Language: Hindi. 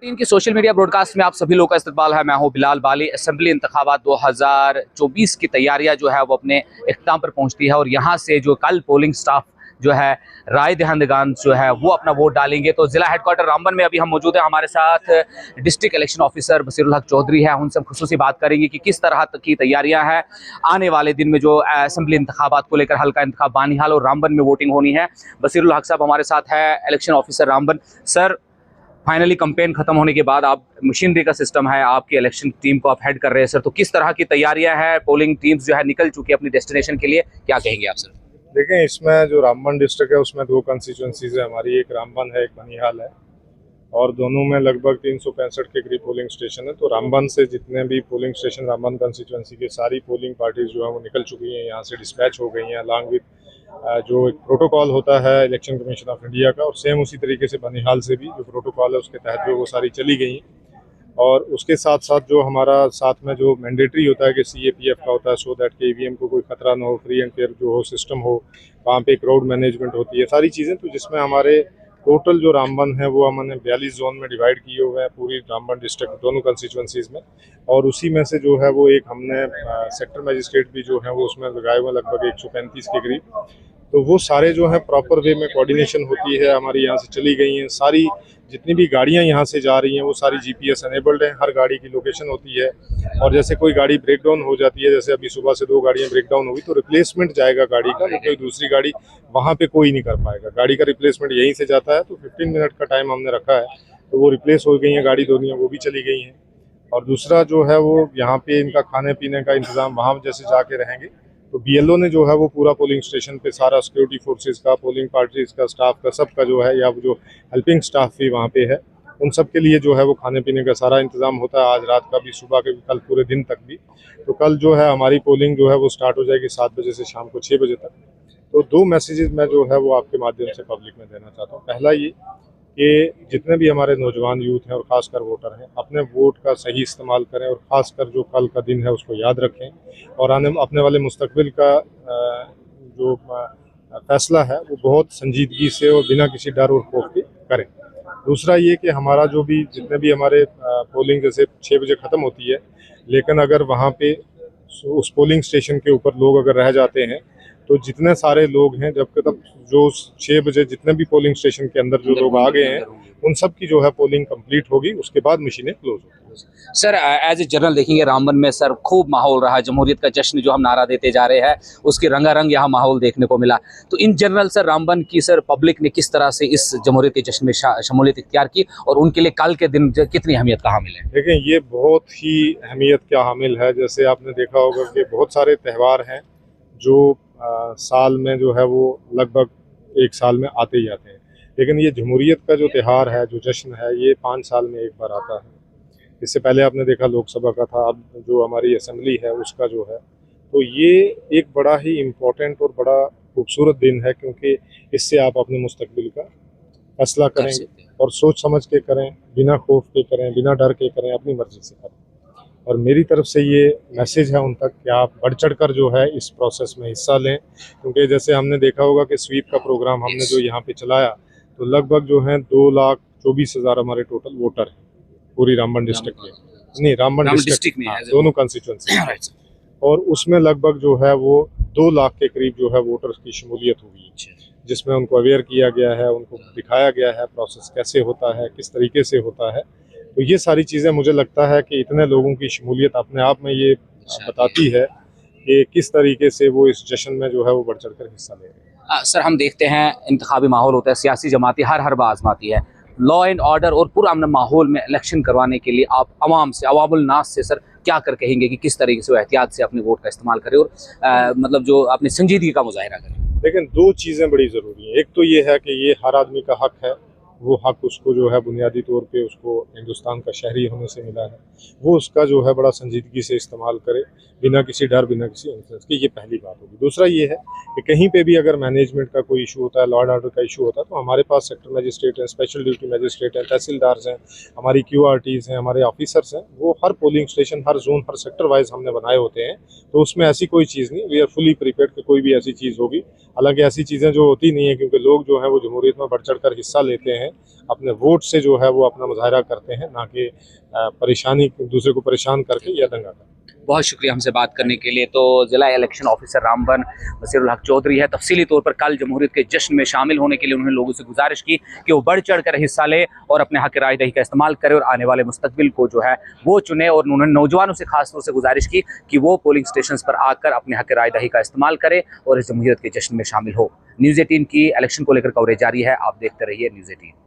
इनकी सोशल मीडिया ब्रॉडकास्ट में आप सभी लोग का इस्तकबाल है। मैं हूं बिलाल बाली। असेंबली इंतखाबात 2024 की तैयारियां जो है वो अपने इख्तिताम पर पहुंचती है और यहां से जो कल पोलिंग स्टाफ जो है राय दहिंदगान जो है वो अपना वोट डालेंगे। तो जिला हेडक्वार्टर रामबन में अभी हम मौजूद हैं। हमारे साथ डिस्ट्रिक्ट इलेक्शन ऑफिसर बसीरुल हक चौधरी है। उनसे हम खुसूसी बात करेंगे कि किस तरह की तैयारियां हैं आने वाले दिन में जो असेंबली इंतखाबात को लेकर। हल्का इंतखाब बानिहाल और रामबन में वोटिंग होनी है। बसीरुल हक साहब हमारे साथ है, election officer Ramban. Sir, finally campaign खत्म होने के बाद आप मशीनरी का सिस्टम है, आपकी इलेक्शन टीम को आप हेड कर रहे हैं सर, तो किस तरह की तैयारियां हैं? पोलिंग टीम्स जो है निकल चुकी है अपनी डेस्टिनेशन के लिए, क्या कहेंगे आप सर? देखें, इसमें जो रामबन डिस्ट्रिक्ट है उसमें दो कंस्टिट्यूंसीज है हमारी, एक रामबन है, एक बनिहाल है, और दोनों में लगभग 365 के करीब पोलिंग स्टेशन है। तो रामबन से जितने भी पोलिंग स्टेशन रामबन कंस्टिट्यूंसी के सारी पोलिंग पार्टीज जो है वो निकल चुकी हैं, यहाँ से डिस्पैच हो गई हैं अलॉन्ग विद जो एक प्रोटोकॉल होता है इलेक्शन कमीशन ऑफ इंडिया का, और सेम उसी तरीके से बनिहाल से भी जो प्रोटोकॉल है उसके तहत जो वो सारी चली गई हैं। और उसके साथ साथ जो हमारा साथ में जो मैंडेटरी होता है कि CAPF का होता है, सो दैट के EVM को कोई खतरा ना हो, फ्री एंड फेयर जो हो सिस्टम हो, वहाँ पे क्राउड मैनेजमेंट होती है, सारी चीज़ें। तो जिसमें हमारे टोटल जो रामबन है वो हमने 42 जोन में डिवाइड किए हुए हैं पूरी रामबन डिस्ट्रिक्ट दोनों कंस्टिट्यूंसीज में, और उसी में से जो है वो एक हमने सेक्टर मजिस्ट्रेट भी जो है वो उसमें लगाए हुए लगभग 135 के करीब। तो वो सारे जो है प्रॉपर वे में कोऑर्डिनेशन होती है हमारी, यहाँ से चली गई हैं सारी जितनी भी गाड़ियाँ यहाँ से जा रही हैं वो सारी GPS एनेबल्ड हैं, हर गाड़ी की लोकेशन होती है। और जैसे कोई गाड़ी ब्रेक डाउन हो जाती है, जैसे अभी सुबह से 2 गाड़ियाँ ब्रेक डाउन हुई, तो रिप्लेसमेंट जाएगा गाड़ी का, तो कोई दूसरी गाड़ी वहाँ पे कोई नहीं कर पाएगा, गाड़ी का रिप्लेसमेंट यहीं से जाता है। तो 15 मिनट का टाइम हमने रखा है, तो वो रिप्लेस हो गई हैं गाड़ी, दोनों वो भी चली गई हैं। और दूसरा जो है वो यहाँ पे इनका खाने पीने का इंतजाम वहाँ जैसे जाके रहेंगे, तो BLO ने जो है वो पूरा पोलिंग स्टेशन पे सारा सिक्योरिटी फोर्सेस का, पोलिंग पार्टीज का, स्टाफ का, सबका जो है, या जो हेल्पिंग स्टाफ भी वहाँ पे है, उन सब के लिए जो है वो खाने पीने का सारा इंतजाम होता है, आज रात का भी, सुबह के भी, कल पूरे दिन तक भी। तो कल जो है हमारी पोलिंग जो है वो स्टार्ट हो जाएगी 7 बजे से शाम को 6 बजे तक। तो 2 मैसेजेस मैं जो है वो आपके माध्यम से पब्लिक में देना चाहता हूँ। पहला ये कि जितने भी हमारे नौजवान यूथ हैं और ख़ासकर वोटर हैं, अपने वोट का सही इस्तेमाल करें, और ख़ासकर जो कल का दिन है उसको याद रखें, और अपने वाले मुस्तकबिल का जो फैसला है वो बहुत संजीदगी से और बिना किसी डर और खौफ के करें। दूसरा ये कि हमारा जो भी जितने भी हमारे पोलिंग जैसे 6 बजे ख़त्म होती है, लेकिन अगर वहाँ पे उस पोलिंग स्टेशन के ऊपर लोग अगर रह जाते हैं, तो जितने सारे लोग हैं जब तक जो 6 बजे जितने भी पोलिंग स्टेशन के अंदर जो लोग आ गए हैं उन सब की जो है पोलिंग कंप्लीट होगी, उसके बाद मशीनें क्लोज होगी। सर, एज ए जनरल देखेंगे रामबन में सर खूब माहौल रहा, जमहूरियत का जश्न जो हम नारा देते जा रहे हैं उसकी रंगारंग यहाँ माहौल देखने को मिला। तो इन जनरल सर रामबन की सर पब्लिक ने किस तरह से इस जमहूरियत के जश्न में शमूलियत इख्तियार की, और उनके लिए कल के दिन कितनी अहमियत का हामिल है? देखें, ये बहुत ही अहमियत का हामिल है। जैसे आपने देखा होगा कि बहुत सारे त्यौहार हैं जो साल में जो है वो लगभग 1 साल में आते ही आते हैं, लेकिन ये जमहूरियत का जो त्यौहार है, जो जश्न है, ये 5 साल में एक बार आता है। इससे पहले आपने देखा लोकसभा का था, अब जो हमारी असेंबली है उसका जो है, तो ये एक बड़ा ही इम्पोर्टेंट और बड़ा खूबसूरत दिन है, क्योंकि इससे आप अपने मुस्तकबिल का फैसला करें और सोच समझ के करें, बिना खौफ के करें, बिना डर के करें, अपनी मर्जी से करें। और मेरी तरफ से ये मैसेज है उन तक कि आप बढ़ चढ़ कर जो है इस प्रोसेस में हिस्सा लें, क्योंकि जैसे हमने देखा होगा कि स्वीप का प्रोग्राम हमने जो यहाँ पे चलाया, तो लगभग जो है 2,24,000 हमारे टोटल वोटर हैं पूरी रामबन डिस्ट्रिक्ट में, नहीं रामबन डिस्ट्रिक्ट में, दोनों कंस्टिट्यूंसी, और उसमें लगभग जो है वो 2 लाख के करीब जो है वोटर्स की शमूलियत हुई, जिसमें उनको अवेयर किया गया है, उनको दिखाया गया है प्रोसेस कैसे होता है, किस तरीके से होता है। तो ये सारी चीज़ें मुझे लगता है कि इतने लोगों की शमूलियत अपने आप में ये बताती है कि किस तरीके से वो इस जश्न में जो है वो बढ़ चढ़ कर हिस्सा ले रहे हैं। सर, हम देखते हैं इंतखाबी माहौल होता है, सियासी जमातें हर बार आजमाती है, लॉ एंड ऑर्डर और पूरा अमन माहौल में इलेक्शन करवाने के लिए आप अवाम से, अवामुल नास से सर क्या कर कहेंगे कि किस तरीके से वो एहतियात से अपने वोट का इस्तेमाल करें और मतलब जो अपनी संजीदगी का मुजाहिरा करें? लेकिन 2 चीज़ें बड़ी ज़रूरी हैं। एक तो ये है कि ये हर आदमी का हक है, वो हक उसको जो है बुनियादी तौर पे उसको हिंदुस्तान का शहरी होने से मिला है, वो उसका जो है बड़ा संजीदगी से इस्तेमाल करे, बिना किसी डर, बिना किसी इन्फ्लुएंस के। ये पहली बात होगी। दूसरा ये है कि कहीं पे भी अगर मैनेजमेंट का कोई इशू होता है, लॉ एंड ऑर्डर का इशू होता है, तो हमारे पास सेक्टर मजिस्ट्रेट हैं, स्पेशल ड्यूटी मजिस्ट्रेट हैं, तहसीलदार्स हैं, हमारी QRTs हैं, हमारे ऑफिसर्स हैं, वो हर पोलिंग स्टेशन, हर जोन, हर सेक्टर वाइज हमने बनाए होते हैं। तो उसमें ऐसी कोई चीज़ नहीं, वी आर फुली प्रिपेयर्ड कि कोई भी ऐसी चीज़ होगी। हालांकि ऐसी चीज़ें जो होती नहीं है, क्योंकि लोग जो है वो जमहूरियत में बढ़ चढ़ कर हिस्सा लेते हैं, अपने वोट से जो है वो अपना मुजाहरा करते हैं, ना कि परेशानी दूसरे को परेशान करके या दंगा करके। बहुत शुक्रिया हमसे बात करने के लिए। तो जिला इलेक्शन ऑफिसर रामबन बसीरुल हक चौधरी है। तफसीली तौर पर कल जमहूरियत के जश्न में शामिल होने के लिए उन्होंने लोगों से गुजारिश की कि वो बढ़ चढ़ कर हिस्सा ले और अपने हक राय दही का इस्तेमाल करे और आने वाले मुस्तकबिल को जो है वो चुने। और उन्होंने नौजवानों से खास तौर से गुजारिश की कि वो पोलिंग स्टेशन पर आकर अपने हक राय दही का इस्तेमाल करे और इस जमहूरियत के जश्न में शामिल हो। न्यूज़ 18 की इलेक्शन को लेकर कवरेज जारी है, आप देखते रहिए न्यूज़ 18।